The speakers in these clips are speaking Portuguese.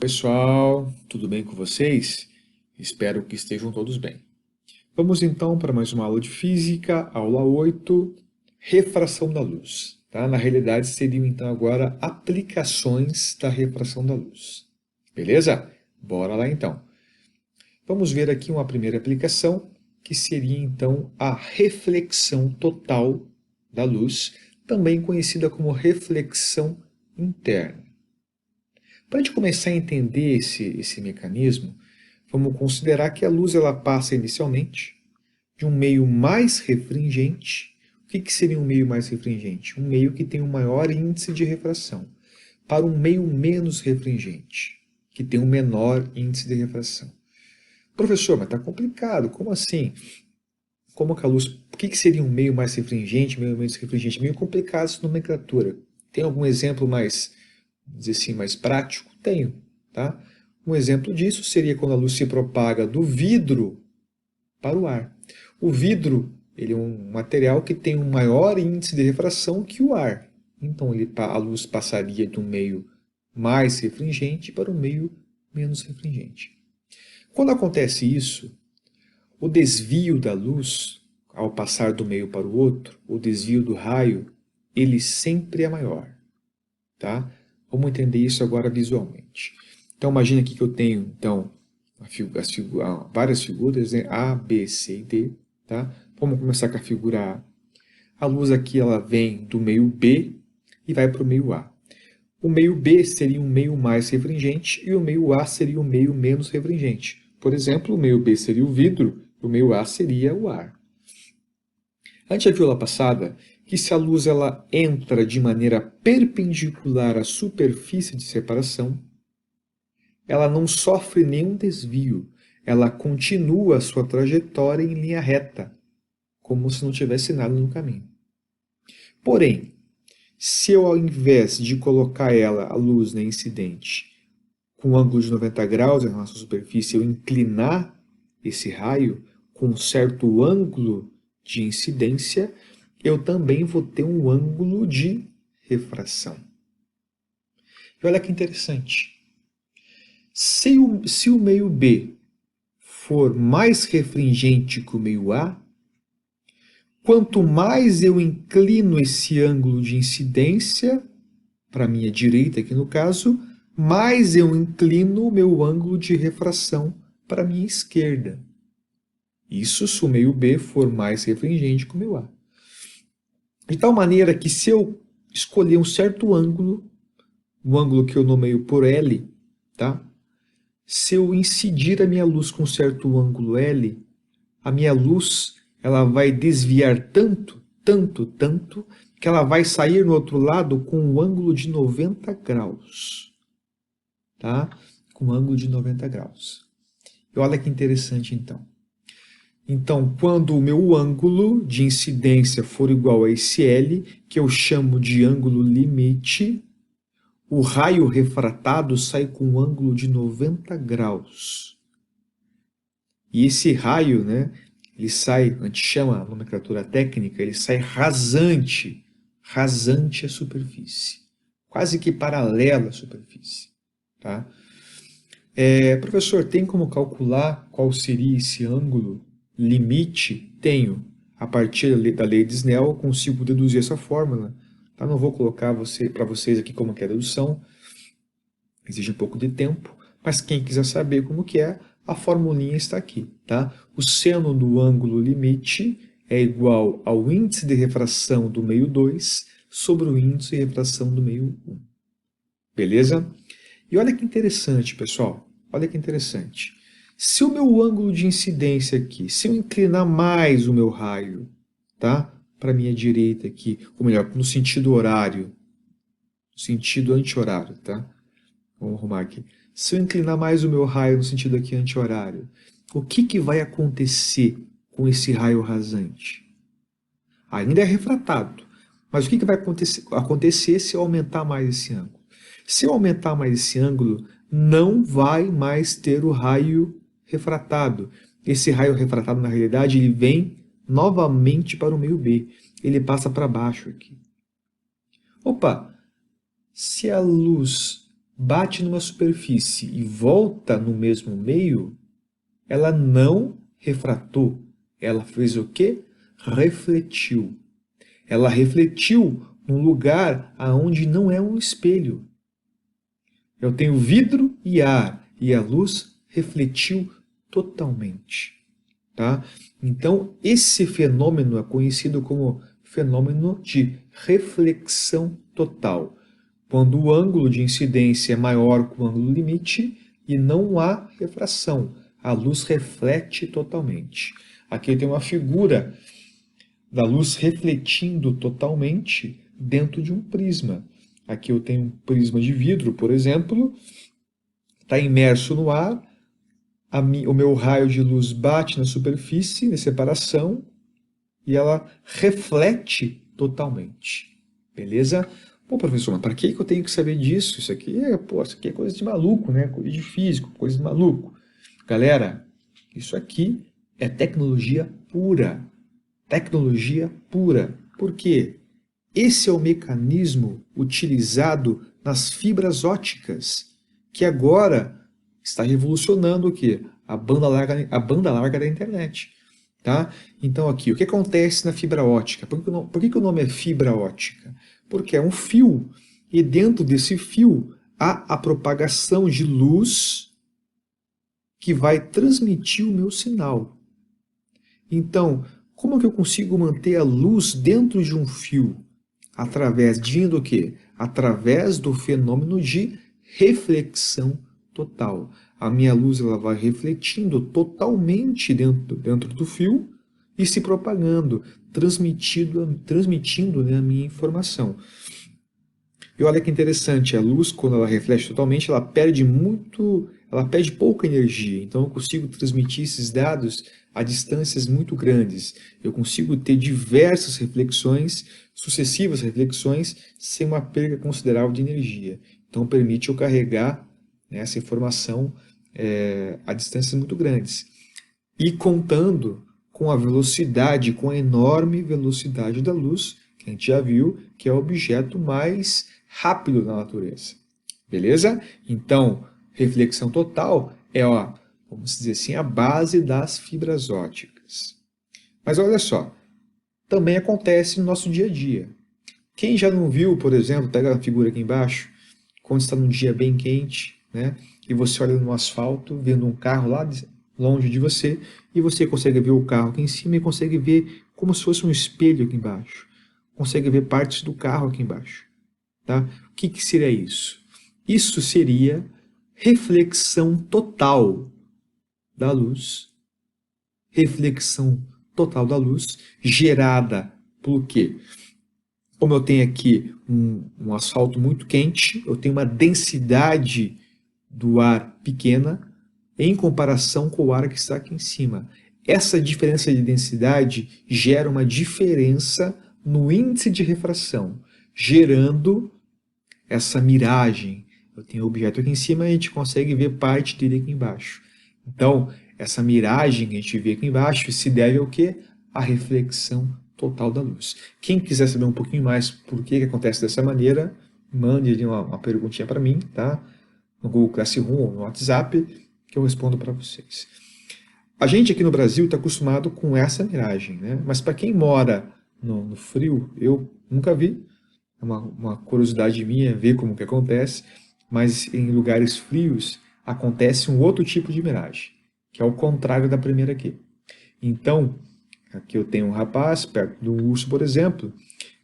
Pessoal, tudo bem com vocês? Espero que estejam todos bem. Vamos então para mais uma aula de física, aula 8, refração da luz. Tá? Na realidade, seriam então agora aplicações da refração da luz. Beleza? Bora lá então. Vamos ver aqui uma primeira aplicação, que seria então a reflexão total da luz, também conhecida como reflexão interna. Para a gente começar a entender esse mecanismo, vamos considerar que a luz ela passa inicialmente de um meio mais refringente. O que seria um meio mais refringente? Um meio que tem um maior índice de refração, para um meio menos refringente, que tem um menor índice de refração. Professor, mas está complicado, como assim? Como que a luz... O que seria um meio mais refringente, meio menos refringente? Meio complicado essa nomenclatura. Tem algum exemplo mais, vamos dizer assim, mais prático? Tenho, tá? Um exemplo disso seria quando a luz se propaga do vidro para o ar. O vidro, ele é um material que tem um maior índice de refração que o ar. Então a luz passaria de um meio mais refringente para um meio menos refringente. Quando acontece isso, o desvio da luz, ao passar do meio para o outro, o desvio do raio, ele sempre é maior. Tá? Vamos entender isso agora visualmente. Então, imagine aqui que eu tenho então, várias figuras, né? A, B, C e D. Tá? Vamos começar com a figura A. A luz aqui ela vem do meio B e vai para o meio A. O meio B seria um meio mais refringente e o meio A seria um meio menos refringente. Por exemplo, o meio B seria o vidro e o meio A seria o ar. A gente já viu lá passada que se a luz ela entra de maneira perpendicular à superfície de separação, ela não sofre nenhum desvio, ela continua a sua trajetória em linha reta, como se não tivesse nada no caminho. Porém, se eu ao invés de colocar a luz incidente, com um ângulo de 90 graus em relação à superfície, eu inclinar esse raio com um certo ângulo de incidência, eu também vou ter um ângulo de refração. E olha que interessante. Se o meio B for mais refringente que o meio A, quanto mais eu inclino esse ângulo de incidência, para a minha direita aqui no caso, mais eu inclino o meu ângulo de refração para a minha esquerda. Isso se o meio B for mais refringente que o meio A. De tal maneira que se eu escolher um certo ângulo, o ângulo que eu nomeio por L, tá? Se eu incidir a minha luz com um certo ângulo L, a minha luz ela vai desviar tanto, que ela vai sair no outro lado com um ângulo de 90 graus. Tá? Com um ângulo de 90 graus. E olha que interessante então. Então, quando o meu ângulo de incidência for igual a esse L, que eu chamo de ângulo limite, o raio refratado sai com um ângulo de 90 graus. E esse raio, né, ele sai, a gente chama a nomenclatura técnica, ele sai rasante à superfície, quase que paralelo à superfície. Tá? Professor, tem como calcular qual seria esse ângulo limite? Tenho. A partir da lei de Snell, eu consigo deduzir essa fórmula. Tá? Não vou colocar para vocês aqui como que é a dedução, exige um pouco de tempo, mas quem quiser saber como que é, a formulinha está aqui. Tá? O seno do ângulo limite é igual ao índice de refração do meio 2 sobre o índice de refração do meio 1. Beleza? E olha que interessante, pessoal. Olha que interessante. Se o meu ângulo de incidência aqui, se eu inclinar mais o meu raio, tá? Para a minha direita aqui, ou melhor, no sentido horário, no sentido anti-horário, tá? Vamos arrumar aqui. Se eu inclinar mais o meu raio no sentido aqui anti-horário, o que vai acontecer com esse raio rasante? Ainda é refratado, mas o que vai acontecer se eu aumentar mais esse ângulo? Se eu aumentar mais esse ângulo, não vai mais ter o raio refratado. Esse raio refratado, na realidade, ele vem novamente para o meio B. Ele passa para baixo aqui. Opa! Se a luz bate numa superfície e volta no mesmo meio, ela não refratou. Ela fez o quê? Refletiu. Ela refletiu num lugar aonde não é um espelho. Eu tenho vidro e ar, e a luz refletiu totalmente. Tá? Então, esse fenômeno é conhecido como fenômeno de reflexão total, quando o ângulo de incidência é maior que o ângulo limite e não há refração. A luz reflete totalmente. Aqui tem uma figura da luz refletindo totalmente dentro de um prisma. Aqui eu tenho um prisma de vidro, por exemplo, está imerso no ar, o meu raio de luz bate na superfície, na separação, e ela reflete totalmente. Beleza? Pô, professor, mas para que eu tenho que saber disso? Isso aqui é coisa de maluco, né? Coisa de físico, coisa de maluco. Galera, isso aqui é tecnologia pura. Tecnologia pura. Por quê? Esse é o mecanismo utilizado nas fibras óticas, que agora está revolucionando o quê? A banda larga da internet. Tá? Então aqui, o que acontece na fibra ótica? Por que o nome é fibra ótica? Porque é um fio, e dentro desse fio há a propagação de luz que vai transmitir o meu sinal. Então, como é que eu consigo manter a luz dentro de um fio? Vindo o quê? Através do fenômeno de reflexão total. A minha luz ela vai refletindo totalmente dentro do fio e se propagando, transmitindo, né, a minha informação. E olha que interessante, a luz, quando ela reflete totalmente, ela perde pouca energia. Então eu consigo transmitir esses dados a distâncias muito grandes. Eu consigo ter diversas reflexões, sucessivas reflexões, sem uma perda considerável de energia. Então permite eu carregar, né, essa informação a distâncias muito grandes. E contando com a velocidade, com a enorme velocidade da luz, que a gente já viu que é o objeto mais rápido da natureza. Beleza? Então, reflexão total é, vamos dizer assim, a base das fibras óticas. Mas olha só, também acontece no nosso dia a dia. Quem já não viu, por exemplo, pega a figura aqui embaixo, quando está num dia bem quente, né, e você olha no asfalto, vendo um carro lá longe de você, e você consegue ver o carro aqui em cima e consegue ver como se fosse um espelho aqui embaixo. Consegue ver partes do carro aqui embaixo. Tá? O que seria isso? Isso seria reflexão total da luz. Reflexão total da luz gerada por quê? Como eu tenho aqui um asfalto muito quente, eu tenho uma densidade do ar pequena em comparação com o ar que está aqui em cima. Essa diferença de densidade gera uma diferença no índice de refração, gerando essa miragem. Eu tenho o objeto aqui em cima e a gente consegue ver parte dele aqui embaixo. Então, essa miragem que a gente vê aqui embaixo se deve ao quê? À reflexão total da luz. Quem quiser saber um pouquinho mais por que acontece dessa maneira, mande ali uma perguntinha para mim, tá? No Google Classroom ou no WhatsApp, que eu respondo para vocês. A gente aqui no Brasil está acostumado com essa miragem, né? Mas para quem mora no frio, eu nunca vi. É uma curiosidade minha ver como que acontece, mas em lugares frios acontece um outro tipo de miragem, que é o contrário da primeira aqui. Então, aqui eu tenho um rapaz perto do urso, por exemplo.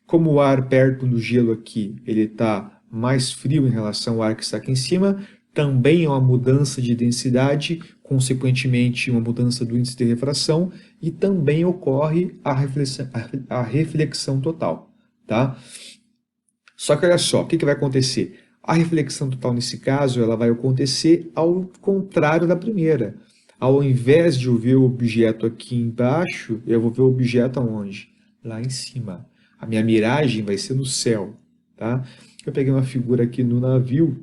Como o ar perto do gelo aqui, ele está mais frio em relação ao ar que está aqui em cima, também é uma mudança de densidade, consequentemente uma mudança do índice de refração, e também ocorre a reflexão total. Tá? Só que olha só, o que vai acontecer? A reflexão total nesse caso, ela vai acontecer ao contrário da primeira. Ao invés de eu ver o objeto aqui embaixo, eu vou ver o objeto aonde? Lá em cima. A minha miragem vai ser no céu. Tá? Eu peguei uma figura aqui no navio,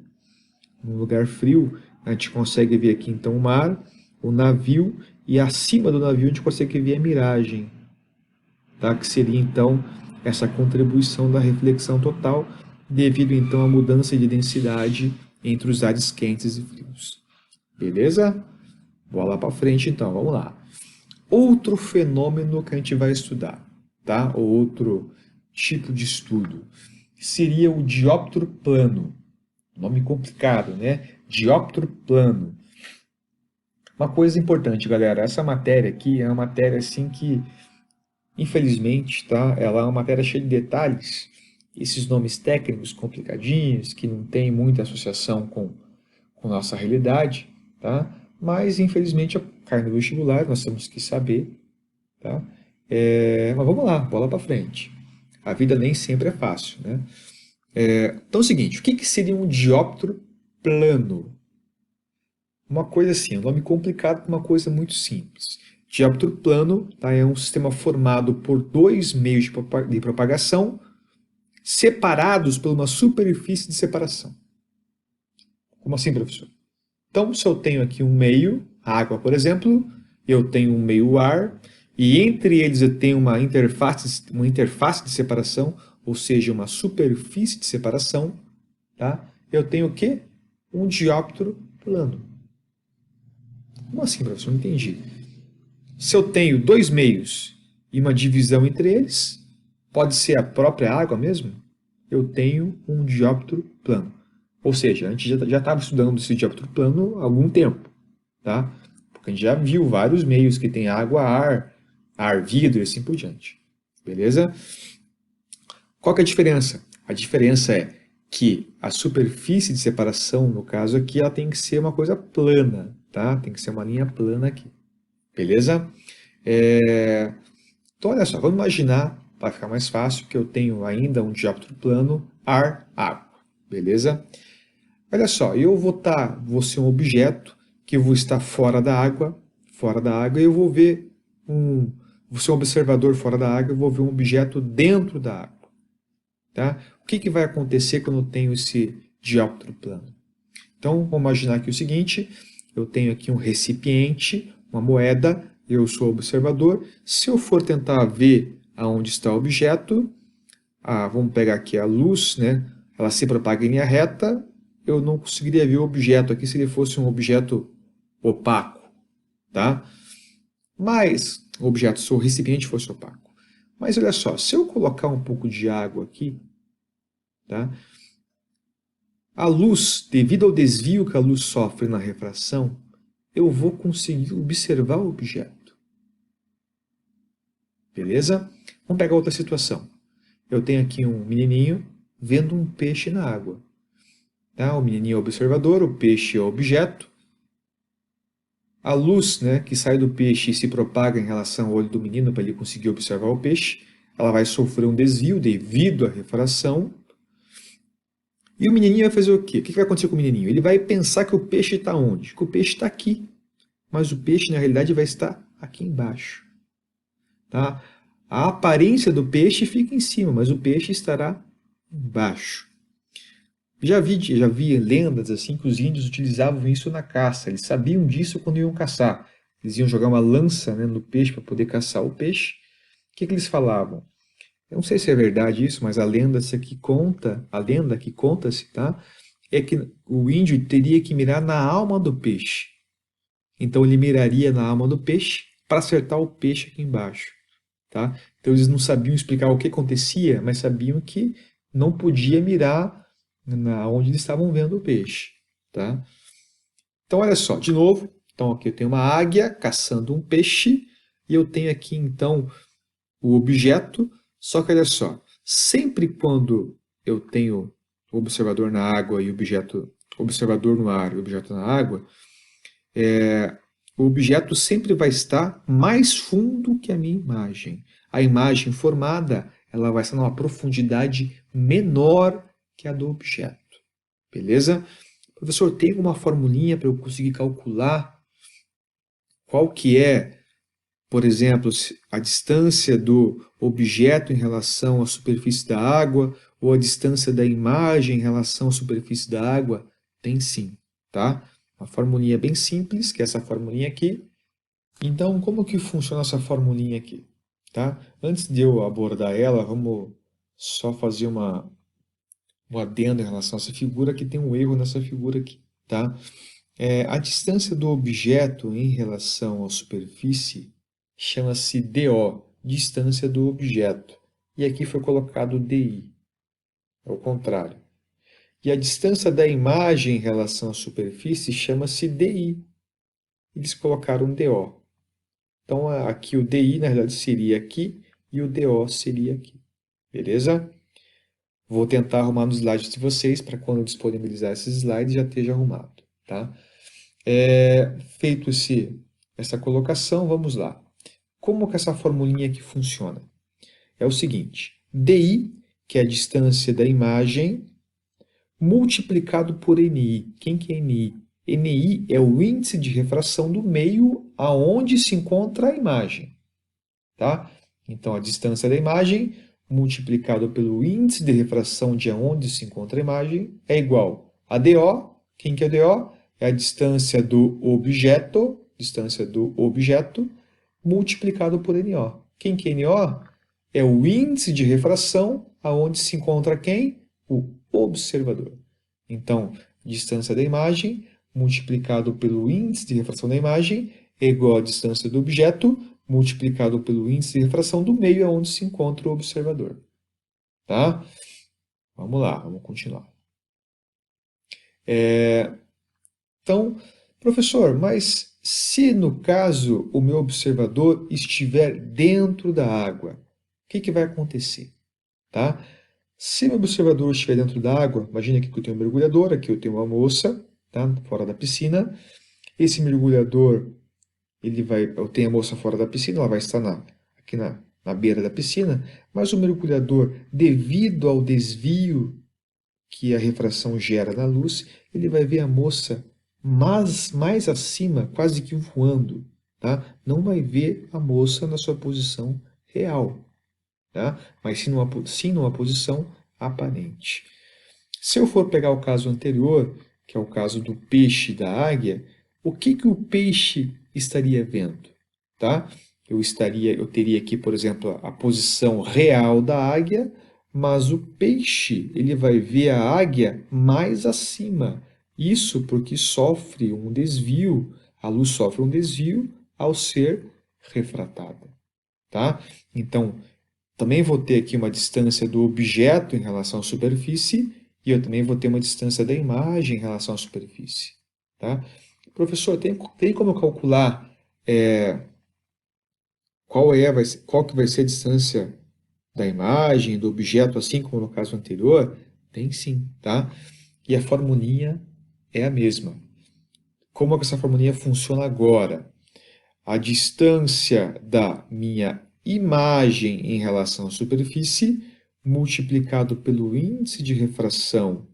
num lugar frio, a gente consegue ver aqui então o mar, o navio, e acima do navio a gente consegue ver a miragem. Tá? Que seria então essa contribuição da reflexão total, devido então à mudança de densidade entre os ares quentes e frios. Beleza? Bola para frente então, vamos lá. Outro fenômeno que a gente vai estudar, tá? Outro tipo de estudo, seria o dióptro plano. Nome complicado, né? Dióptro plano. Uma coisa importante, galera, essa matéria aqui é uma matéria assim que, infelizmente, tá? Ela é uma matéria cheia de detalhes, esses nomes técnicos complicadinhos, que não tem muita associação com nossa realidade, tá? Mas, infelizmente, cai no vestibular, nós temos que saber, tá? Mas vamos lá, bola para frente. A vida nem sempre é fácil, né? Então é o seguinte, o que seria um dióptro plano? Uma coisa assim, um nome complicado para uma coisa muito simples. Diâmetro plano, tá, é um sistema formado por dois meios de propagação separados por uma superfície de separação. Como assim, professor? Então, se eu tenho aqui um meio, a água, por exemplo, eu tenho um meio ar, e entre eles eu tenho uma interface de separação, ou seja, uma superfície de separação, tá? Eu tenho o quê? Um diâmetro plano. Como assim, professor? Não entendi. Se eu tenho dois meios e uma divisão entre eles, pode ser a própria água mesmo, eu tenho um dióptro plano. Ou seja, a gente já estava estudando esse dióptro plano há algum tempo, tá? Porque a gente já viu vários meios que tem água, ar, vidro e assim por diante. Beleza? Qual que é a diferença? A diferença é que a superfície de separação, no caso aqui, ela tem que ser uma coisa plana, tá? Tem que ser uma linha plana aqui. Beleza? Então, olha só, vamos imaginar, para ficar mais fácil, que eu tenho ainda um diâmetro plano, ar, água. Beleza? Olha só, vou ser um objeto que eu vou estar fora da água, e eu vou ser um observador fora da água, eu vou ver um objeto dentro da água. Tá? O que vai acontecer quando eu tenho esse diâmetro plano? Então, vamos imaginar aqui o seguinte, eu tenho aqui um recipiente, uma moeda, eu sou observador. Se eu for tentar ver aonde está o objeto, vamos pegar aqui a luz, né? Ela se propaga em linha reta, eu não conseguiria ver o objeto aqui se ele fosse um objeto opaco, tá? Mas, se o recipiente fosse opaco. Mas olha só, se eu colocar um pouco de água aqui, tá? A luz, devido ao desvio que a luz sofre na refração, eu vou conseguir observar o objeto. Beleza? Vamos pegar outra situação. Eu tenho aqui um menininho vendo um peixe na água. Tá? O menininho é o observador, o peixe é o objeto. A luz, né, que sai do peixe e se propaga em relação ao olho do menino para ele conseguir observar o peixe, ela vai sofrer um desvio devido à refração. E o menininho vai fazer o quê? O que vai acontecer com o menininho? Ele vai pensar que o peixe está onde? Que o peixe está aqui. Mas o peixe, na realidade, vai estar aqui embaixo. Tá? A aparência do peixe fica em cima, mas o peixe estará embaixo. Já vi lendas assim que os índios utilizavam isso na caça. Eles sabiam disso quando iam caçar. Eles iam jogar uma lança, né, no peixe para poder caçar o peixe. O que eles falavam? Eu não sei se é verdade isso, mas a lenda que conta-se, tá? É que o índio teria que mirar na alma do peixe. Então ele miraria na alma do peixe para acertar o peixe aqui embaixo, tá? Então eles não sabiam explicar o que acontecia, mas sabiam que não podia mirar onde eles estavam vendo o peixe, tá? Então olha só, de novo, então aqui eu tenho uma águia caçando um peixe e eu tenho aqui então o objeto. Só que olha só, sempre quando eu tenho o observador na água e o observador no ar e o objeto na água, o objeto sempre vai estar mais fundo que a minha imagem. A imagem formada, ela vai estar numa profundidade menor que a do objeto. Beleza? Professor, tem alguma formulinha para eu conseguir calcular qual que é, por exemplo, a distância do objeto em relação à superfície da água ou a distância da imagem em relação à superfície da água? Tem sim, tá? Uma formulinha bem simples, que é essa formulinha aqui. Então, como que funciona essa formulinha aqui? Tá? Antes de eu abordar ela, vamos só fazer uma um adendo em relação a essa figura, que tem um erro nessa figura aqui, tá? A distância do objeto em relação à superfície chama-se DO, distância do objeto. E aqui foi colocado DI, é o contrário. E a distância da imagem em relação à superfície chama-se DI. Eles colocaram DO. Então, aqui o DI, na realidade, seria aqui e o DO seria aqui. Beleza? Vou tentar arrumar nos slides de vocês, para quando eu disponibilizar esses slides já esteja arrumado. Tá? Feito essa colocação, vamos lá. Como que essa formulinha aqui funciona? É o seguinte, DI, que é a distância da imagem, multiplicado por NI. Quem que é NI? NI é o índice de refração do meio aonde se encontra a imagem. Tá? Então, a distância da imagem multiplicado pelo índice de refração de onde se encontra a imagem é igual a DO. Quem que é DO? É a distância do objeto multiplicado por NO. Quem que é NO? É o índice de refração aonde se encontra quem? O observador. Então, distância da imagem multiplicado pelo índice de refração da imagem é igual à distância do objeto multiplicado pelo índice de refração do meio aonde se encontra o observador. Tá? Vamos lá, vamos continuar. Então, professor, mas se no caso o meu observador estiver dentro da água, o que vai acontecer? Tá? Se meu observador estiver dentro da água, imagine aqui que eu tenho um mergulhador, aqui eu tenho uma moça, tá? Fora da piscina. Esse mergulhador, eu tenho a moça fora da piscina, ela vai estar aqui na beira da piscina, mas o mergulhador, devido ao desvio que a refração gera na luz, ele vai ver a moça mais acima, quase que voando, tá? Não vai ver a moça na sua posição real, tá? Mas sim numa posição aparente. Se eu for pegar o caso anterior, que é o caso do peixe e da águia, o que o peixe estaria vendo? Tá? Eu teria aqui, por exemplo, a posição real da águia, mas o peixe ele vai ver a águia mais acima. Isso porque sofre um desvio, a luz sofre um desvio ao ser refratada. Tá? Então, também vou ter aqui uma distância do objeto em relação à superfície e eu também vou ter uma distância da imagem em relação à superfície. Tá? Professor, tem como eu calcular qual que vai ser a distância da imagem, do objeto, assim como no caso anterior? Tem sim, tá? E a formulinha é a mesma. Como é que essa formulinha funciona agora? A distância da minha imagem em relação à superfície multiplicado pelo índice de refração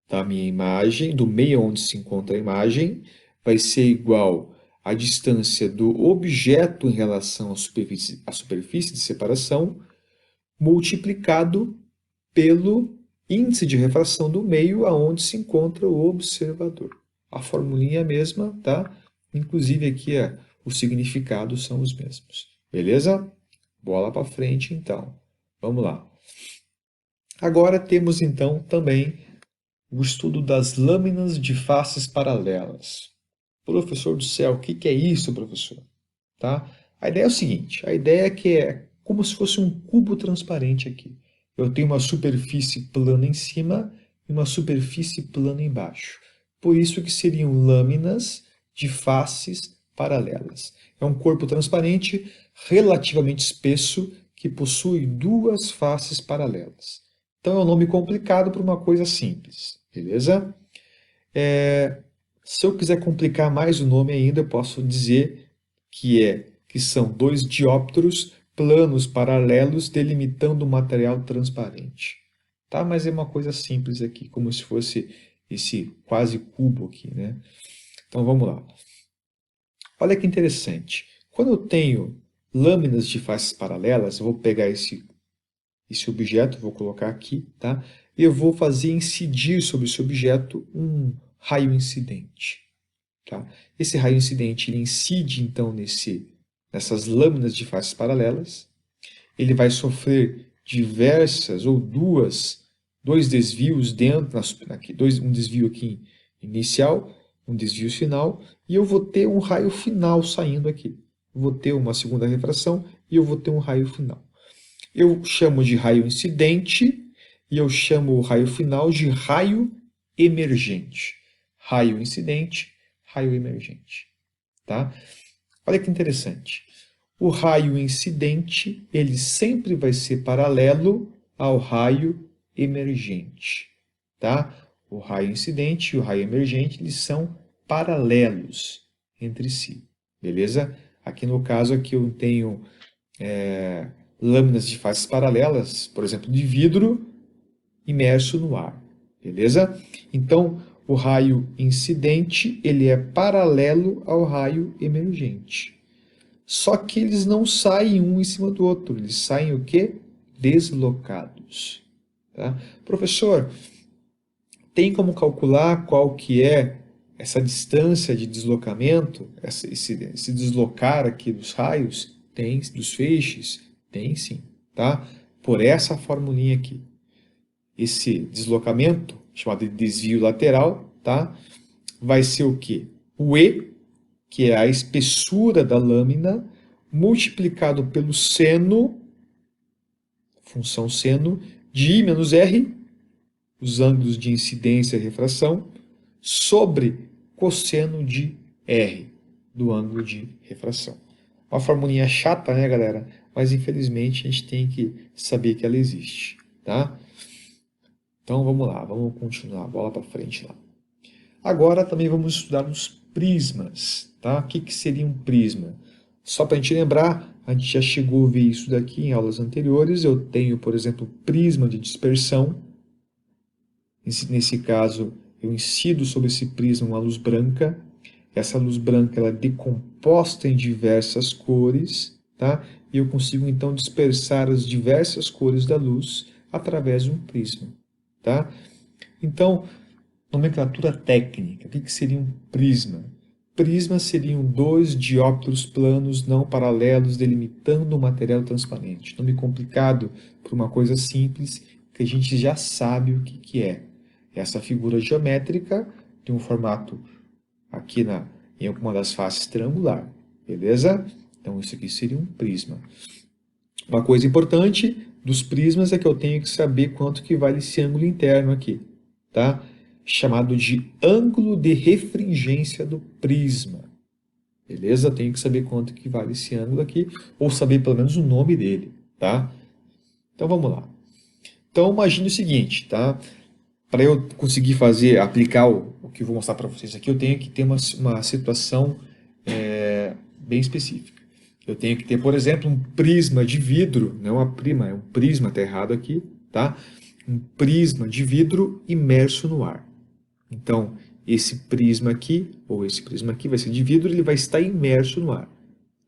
da minha imagem, do meio onde se encontra a imagem, vai ser igual à distância do objeto em relação à superfície de separação multiplicado pelo índice de refração do meio aonde se encontra o observador. A formulinha é a mesma, tá? Inclusive aqui os significados são os mesmos. Beleza? Bola para frente, então. Vamos lá. Agora temos, então, também o estudo das lâminas de faces paralelas. Professor do céu, o que é isso, professor? Tá? A ideia é o seguinte, a ideia é que é como se fosse um cubo transparente aqui. Eu tenho uma superfície plana em cima e uma superfície plana embaixo. Por isso que seriam lâminas de faces paralelas. É um corpo transparente relativamente espesso que possui duas faces paralelas. Então é um nome complicado para uma coisa simples, beleza? Se eu quiser complicar mais o nome ainda, eu posso dizer que são dois diópteros planos paralelos delimitando um material transparente. Tá? Mas é uma coisa simples aqui, como se fosse esse quase cubo aqui, né? Então vamos lá. Olha que interessante. Quando eu tenho lâminas de faces paralelas, eu vou pegar esse objeto, vou colocar aqui, tá? E eu vou fazer incidir sobre esse objeto um raio incidente. Tá? Esse raio incidente ele incide então nessas lâminas de faces paralelas. Ele vai sofrer diversas ou duas dois desvios dentro, aqui, um desvio aqui inicial, um desvio final, e eu vou ter um raio final saindo aqui. Eu vou ter uma segunda refração e eu vou ter um raio final. Eu chamo de raio incidente e eu chamo o raio final de raio emergente. Raio incidente, raio emergente. Tá? Olha que interessante. O raio incidente, ele sempre vai ser paralelo ao raio emergente. Tá? O raio incidente e o raio emergente, eles são paralelos entre si. Beleza? Aqui no caso, aqui eu tenho lâminas de faces paralelas, por exemplo, de vidro imerso no ar. Beleza? Então, o raio incidente, ele é paralelo ao raio emergente. Só que eles não saem um em cima do outro, eles saem o quê? Deslocados. Tá? Professor, tem como calcular qual que é essa distância de deslocamento, esse deslocar aqui dos raios? Tem, dos feixes? Tem sim, tá? Por essa formulinha aqui. Esse deslocamento, chamado de desvio lateral, tá? Vai ser o quê? O E, que é a espessura da lâmina, multiplicado pelo seno, função seno, de I menos R, os ângulos de incidência e refração, sobre cosseno de R, do ângulo de refração. Uma formulinha chata, né, galera? Mas, infelizmente, a gente tem que saber que ela existe, tá? Então, vamos lá, vamos continuar, bola para frente lá. Agora, também vamos estudar os prismas, tá? O que seria um prisma? Só para a gente lembrar, a gente já chegou a ver isso daqui em aulas anteriores. Eu tenho, por exemplo, prisma de dispersão. Nesse caso, eu incido sobre esse prisma uma luz branca. Essa luz branca ela é decomposta em diversas cores, tá? E eu consigo, então, dispersar as diversas cores da luz através de um prisma, tá? Então, nomenclatura técnica. O que seria um prisma? Prismas seriam dois dióptros planos não paralelos delimitando um material transparente. Nome complicado para uma coisa simples que a gente já sabe o que é. Essa figura geométrica tem um formato aqui em alguma das faces triangular. Beleza? Então isso aqui seria um prisma. Uma coisa importante dos prismas é que eu tenho que saber quanto que vale esse ângulo interno aqui. Tá? Chamado de ângulo de refringência do prisma. Beleza? Tenho que saber quanto que vale esse ângulo aqui, ou saber pelo menos o nome dele, tá? Então vamos lá. Então imagine o seguinte, tá? Para eu conseguir aplicar o que eu vou mostrar para vocês aqui, eu tenho que ter uma situação bem específica. Eu tenho que ter, por exemplo, um prisma de vidro, não uma prima, é um prisma, tá errado aqui, tá? Um prisma de vidro imerso no ar. Então, esse prisma aqui, ou esse prisma aqui, vai ser de vidro, ele vai estar imerso no ar.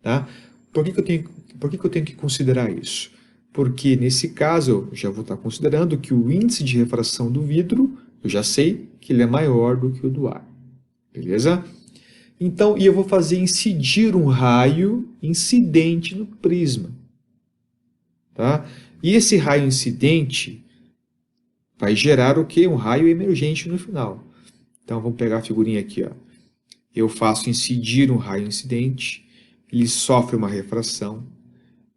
Tá? Por que eu tenho que considerar isso? Porque, nesse caso, eu já vou estar considerando que o índice de refração do vidro, eu já sei que ele é maior do que o do ar. Beleza? Então, eu vou fazer incidir um raio incidente no prisma. Tá? E esse raio incidente vai gerar o quê? Um raio emergente no final. Então, vamos pegar a figurinha aqui. Ó. Eu faço incidir um raio incidente, ele sofre uma refração,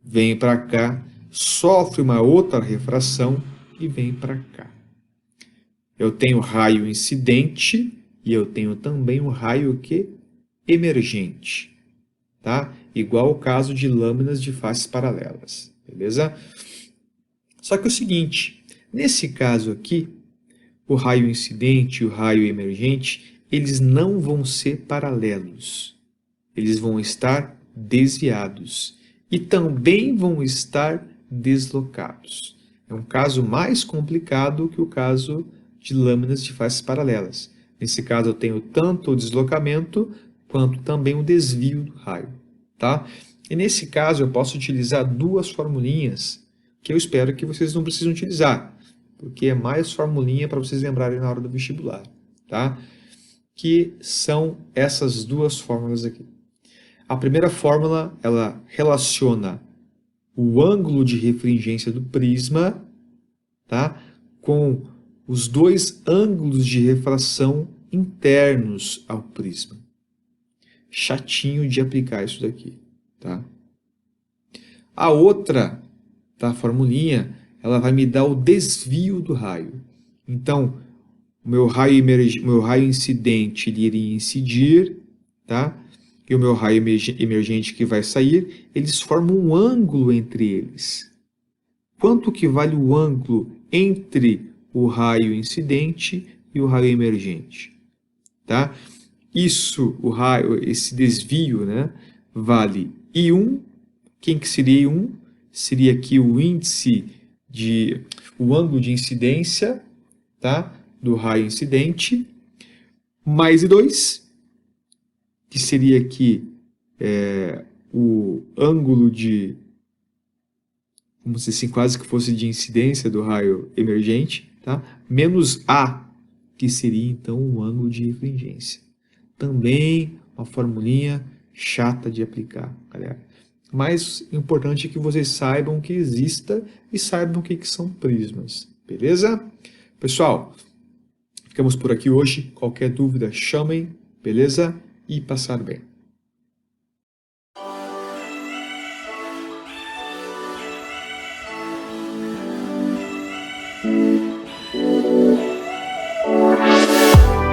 vem para cá, sofre uma outra refração e vem para cá. Eu tenho raio incidente e eu tenho também um raio emergente. Tá? Igual ao caso de lâminas de faces paralelas. Beleza? Só que é o seguinte, nesse caso aqui, o raio incidente e o raio emergente, eles não vão ser paralelos. Eles vão estar desviados e também vão estar deslocados. É um caso mais complicado que o caso de lâminas de faces paralelas. Nesse caso eu tenho tanto o deslocamento quanto também o desvio do raio. Tá? E nesse caso eu posso utilizar duas formulinhas que eu espero que vocês não precisem utilizar, porque é mais formulinha para vocês lembrarem na hora do vestibular, tá? Que são essas duas fórmulas aqui. A primeira fórmula, ela relaciona o ângulo de refringência do prisma, tá? com os dois ângulos de refração internos ao prisma. Chatinho de aplicar isso daqui, tá? A outra, tá, formulinha, ela vai me dar o desvio do raio. Então, o meu raio incidente ele iria incidir, tá? E o meu raio emergente que vai sair, eles formam um ângulo entre eles. Quanto que vale o ângulo entre o raio incidente e o raio emergente? Tá? Esse desvio, né, vale I1. Quem que seria I1? Seria aqui o o ângulo de incidência, tá, do raio incidente, mais I2, que seria aqui o ângulo de, como se assim, quase que fosse de incidência do raio emergente, tá? Menos A, que seria então o ângulo de refringência. Também uma formulinha chata de aplicar, galera. Mas importante é que vocês saibam que exista e saibam o que são prismas, beleza? Pessoal, ficamos por aqui hoje. Qualquer dúvida, chamem, beleza? E passar bem.